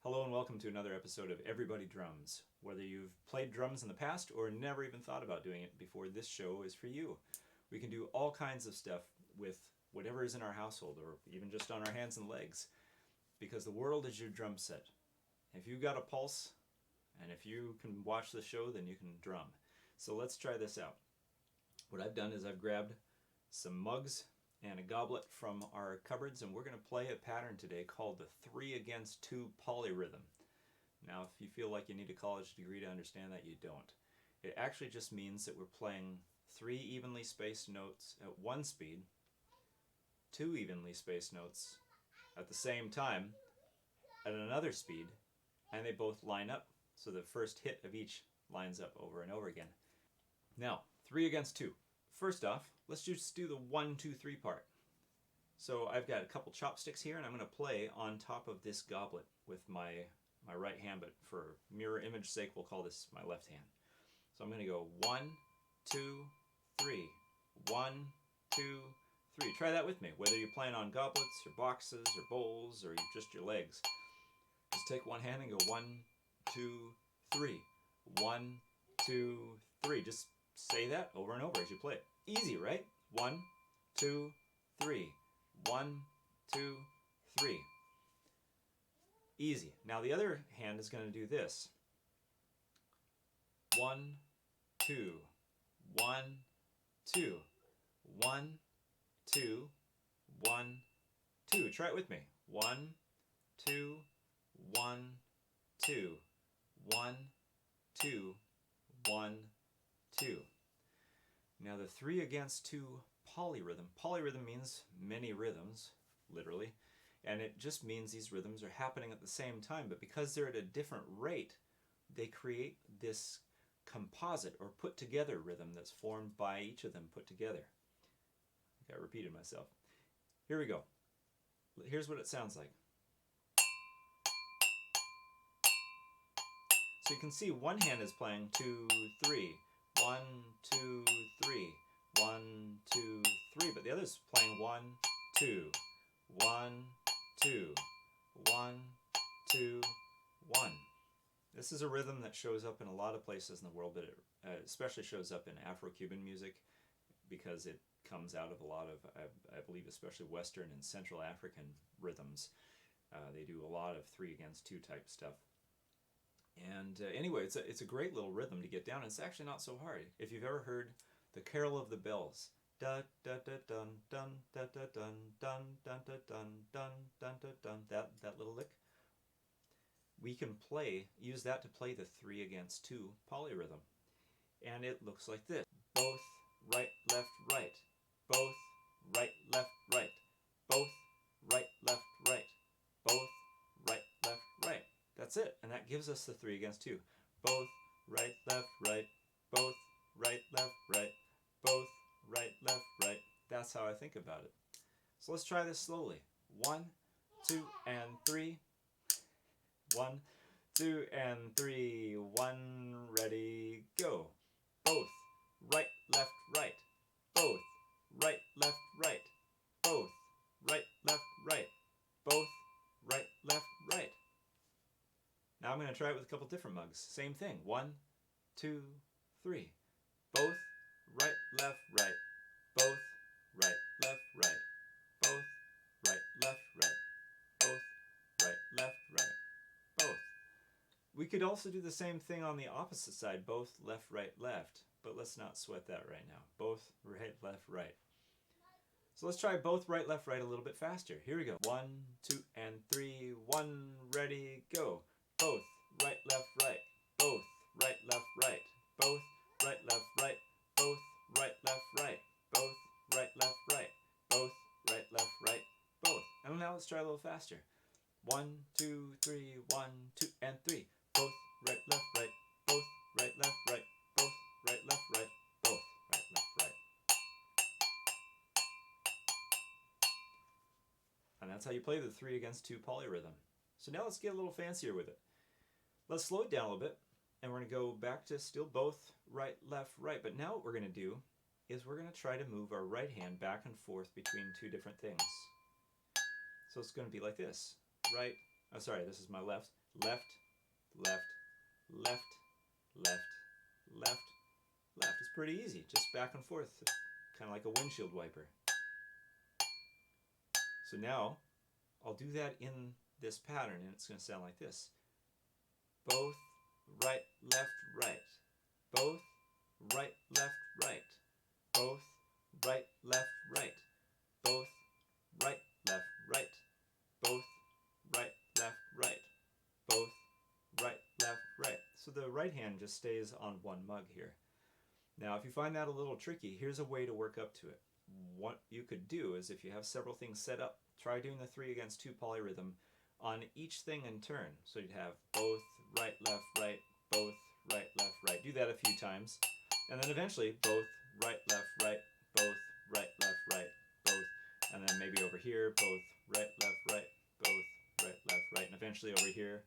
Hello and welcome to another episode of Everybody Drums. Whether you've played drums in the past or never even thought about doing it before, this show is for you. We can do all kinds of stuff with whatever is in our household or even just on our hands and legs because the world is your drum set. If you've got a pulse and if you can watch the show, then you can drum. So let's try this out. What I've done is I've grabbed some mugs and a goblet from our cupboards, and we're going to play a pattern today called the 3 against 2 polyrhythm. Now, if you feel like you need a college degree to understand that, you don't. It actually just means that we're playing 3 evenly spaced notes at one speed, 2 evenly spaced notes at the same time at another speed, and they both line up, so the first hit of each lines up over and over again. Now, 3 against 2. First off, let's just do the 1, 2, 3 part. So I've got a couple chopsticks here, and I'm going to play on top of this goblet with my right hand, but for mirror image sake, we'll call this my left hand. So I'm going to go 1, 2, 3. 1, 2, 3. Try that with me, whether you're playing on goblets or boxes or bowls or just your legs. Just take one hand and go 1, 2, 3. 1, 2, 3. Just say that over and over as you play it. Easy, right? 1, 2, 3. 1, 2, 3. Easy. Now the other hand is going to do this. 1, 2. 1, 2. 1, 2. 1, 2. Try it with me. 1, 2. 1, 2. 1, 2. 1, 2. Now the 3 against 2 polyrhythm. Polyrhythm means many rhythms, literally, and it just means these rhythms are happening at the same time, but because they're at a different rate, they create this composite or put together rhythm that's formed by each of them put together. I think I repeated myself. Here we go. Here's what it sounds like. So you can see one hand is playing 2, 3. 1, 2, 3. 1, 2, 3. But the other's playing 1, 2. 1, 2. 1, 2, 1. This is a rhythm that shows up in a lot of places in the world, but it especially shows up in Afro-Cuban music because it comes out of a lot of, I believe, especially Western and Central African rhythms. They do a lot of 3 against 2 type stuff. And anyway, it's a great little rhythm to get down. It's actually not so hard. If you've ever heard the Carol of the Bells, da da da dun dun da da dun dun dun da dun dun dun da dun, that little lick, we can use that to play the 3 against 2 polyrhythm, and it looks like this: both right left right, both right left right, both right left right, both right left right. That's it, and that gives us the 3 against 2. Both right left right, both right left right, both right left right. That's how I think about it. So let's try this slowly. 1, 2, and 3. 1, 2, and 3. 1, ready, go. Both right left right, both right left right, both right left right, both right left right. Now I'm going to try it with a couple different mugs. Same thing. 1, 2, 3. Both right, left, right. Both right, left, right. Both right, left, right. Both right, left, right. Both. We could also do the same thing on the opposite side. Both left, right, left. But let's not sweat that right now. Both right, left, right. So let's try both right, left, right a little bit faster. Here we go. 1, 2, and 3. 1, ready, go. Both right, left, right. Both right, left, right. Both right, left, right. Both right, left, right. Both right, left, right. Both right, left, right. Both. And now let's try a little faster. 1, 2, 3. 1, 2, and 3. Both right, left, right. Both right, left, right. Both right, left, right. Both right, left, right. And that's how you play the 3 against 2 polyrhythm. So now let's get a little fancier with it. Let's slow it down a little bit, and we're going to go back to still both right, left, right. But now what we're going to do is we're going to try to move our right hand back and forth between 2 different things. So it's going to be like this. Right, Oh, sorry, this is my left. Left, left, left, left, left, left. It's pretty easy, just back and forth, kind of like a windshield wiper. So now I'll do that in this pattern, and it's going to sound like this. Both, right, left, right. Both, right, left, right. Both, right, left, right. Both, right, left, right. Both, right, left, right. Both, right, left, right. So the right hand just stays on one mug here. Now, if you find that a little tricky, here's a way to work up to it. What you could do is, if you have several things set up, try doing the 3 against 2 polyrhythm on each thing in turn. So you'd have both, right, left, right, both, right, left, right. Do that a few times. And then eventually, both, right, left, right, both, right, left, right, both. And then maybe over here, both, right, left, right, both, right, left, right. And eventually over here.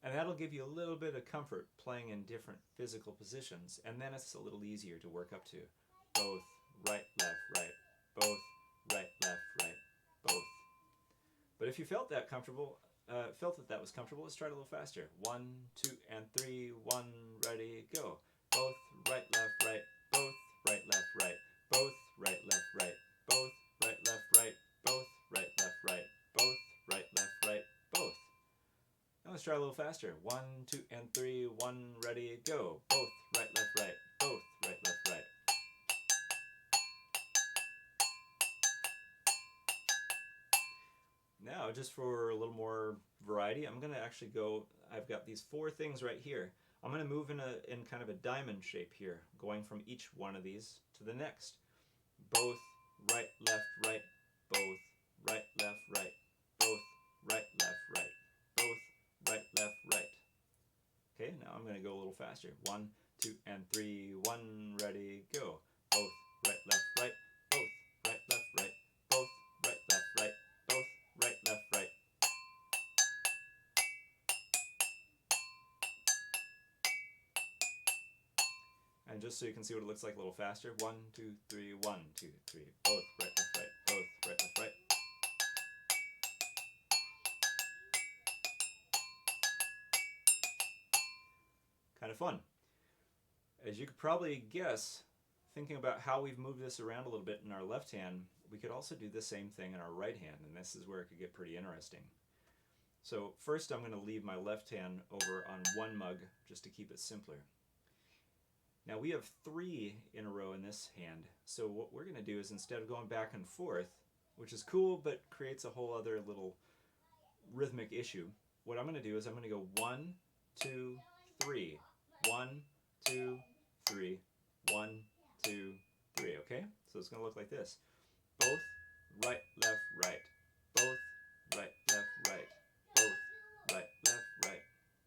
And that'll give you a little bit of comfort playing in different physical positions, and then it's a little easier to work up to. Both, right, left, right. Both, right, left, right. Both. But if you felt that comfortable, that was comfortable, let's try it a little faster. 1, 2, and 3, 1, ready, go. Both, right, left, right. Both, right, left, right. Both, right, left, right. Both, right, left, right. Both, right, left, right. Both, right, left, right. Both. Now let's try a little faster. 1, 2, and 3, 1, ready, go. Both, right, left, right. Both, right, left, right. Now, just for a little more variety, I'm going to actually go, I've got these 4 things right here. I'm going to move in kind of a diamond shape here, going from each one of these to the next. Both, right, left, right. Both, right, left, right. Both, right, left, right. Both, right, left, right. Okay, now I'm going to go a little faster. 1, 2, and 3, 1, ready, go. Both, right, left, right. Both, right, left, right. Both, right, left, right. Both, right, left, right. And just so you can see what it looks like a little faster. 1, 2, 3, 1, 2, 3. Both, right, left, right. Both, right, left, right. Kind of fun. As you could probably guess, thinking about how we've moved this around a little bit in our left hand, we could also do the same thing in our right hand, and this is where it could get pretty interesting. So first I'm going to leave my left hand over on one mug just to keep it simpler. Now we have 3 in a row in this hand, so what we're going to do is, instead of going back and forth, which is cool but creates a whole other little rhythmic issue, what I'm going to do is I'm going to go 1, 2, 3. 1, 2, 3. 1, 2, 3. Okay? So it's going to look like this. Both, right, left, right. Both, right, left, right. Both, right, left, right.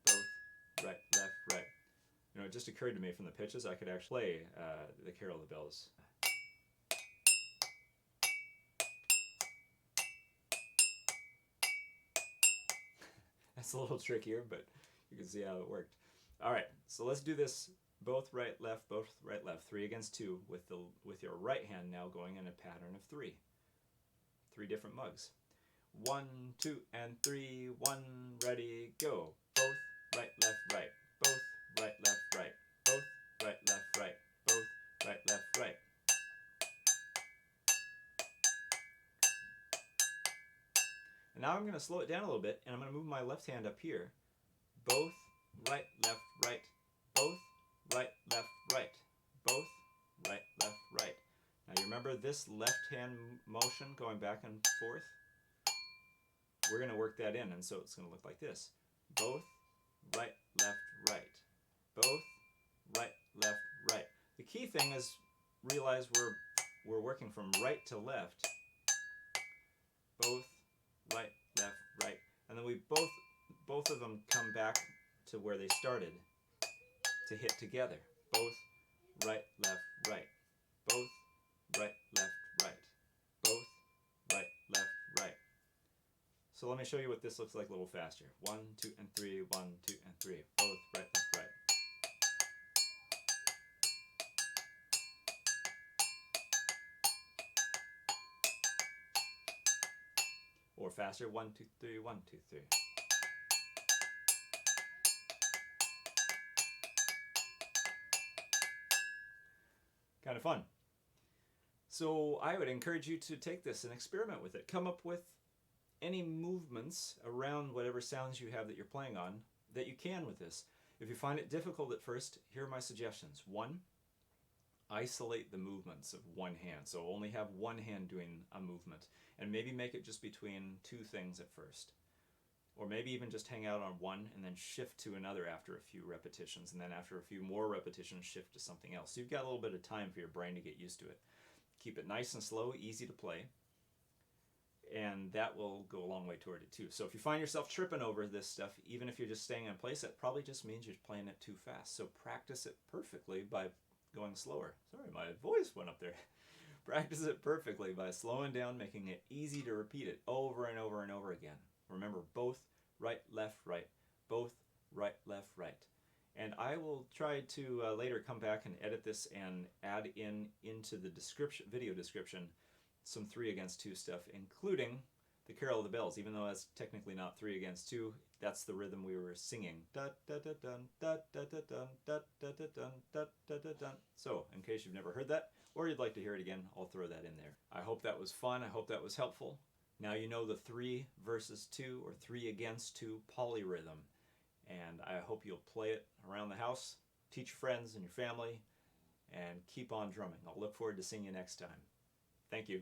Both, right, left, right. You know, it just occurred to me from the pitches I could actually play the Carol of the Bells. That's a little trickier, but you can see how it worked. All right, so let's do this both right, left, both right, left. 3 against 2 with your right hand now going in a pattern of 3. 3 different mugs. 1, 2, and 3, 1, ready, go. Both, right, left, right. Both, right, left, right. Both, right, left, right. Both, right, left, right. And now I'm going to slow it down a little bit, and I'm going to move my left hand up here. Both, right, left, right. Both, right, left, right. Both, right, left, right. Now you remember this left hand motion going back and forth? We're going to work that in, and so it's going to look like this. Both, right, left, right. Both, right, left, right. The key thing is realize we're working from right to left. Both, right, left, right. And then we both of them come back to where they started to hit together. Both, right, left, right. Both, right, left, right. Both, right, left, right. So let me show you what this looks like a little faster. 1, 2, and 3, 1, 2, and 3. Both, right, left, right. more faster. 1, 2, 3, 1, 2, 3. Kind of fun. So I would encourage you to take this and experiment with it. Come up with any movements around whatever sounds you have that you're playing on that you can with this. If you find it difficult at first, here are my suggestions. 1, isolate the movements of one hand. So only have one hand doing a movement, and maybe make it just between 2 things at first. Or maybe even just hang out on one and then shift to another after a few repetitions, and then after a few more repetitions shift to something else. So you've got a little bit of time for your brain to get used to it. Keep it nice and slow, easy to play, and that will go a long way toward it too. So if you find yourself tripping over this stuff, even if you're just staying in place, that probably just means you're playing it too fast. So practice it perfectly by going slower. Sorry, my voice went up there. Practice it perfectly by slowing down, making it easy to repeat it over and over and over again. Remember, both right, left, right. Both right, left, right. And I will try to later come back and edit this and add into the video description some 3 against 2 stuff, including the Carol of the Bells. Even though that's technically not 3 against 2, that's the rhythm we were singing. Da da da dun, da da da dun, da da da dun, da da da dun. So, in case you've never heard that, or you'd like to hear it again, I'll throw that in there. I hope that was fun. I hope that was helpful. Now you know the 3 versus 2 or 3 against 2 polyrhythm. And I hope you'll play it around the house, teach your friends and your family, and keep on drumming. I'll look forward to seeing you next time. Thank you.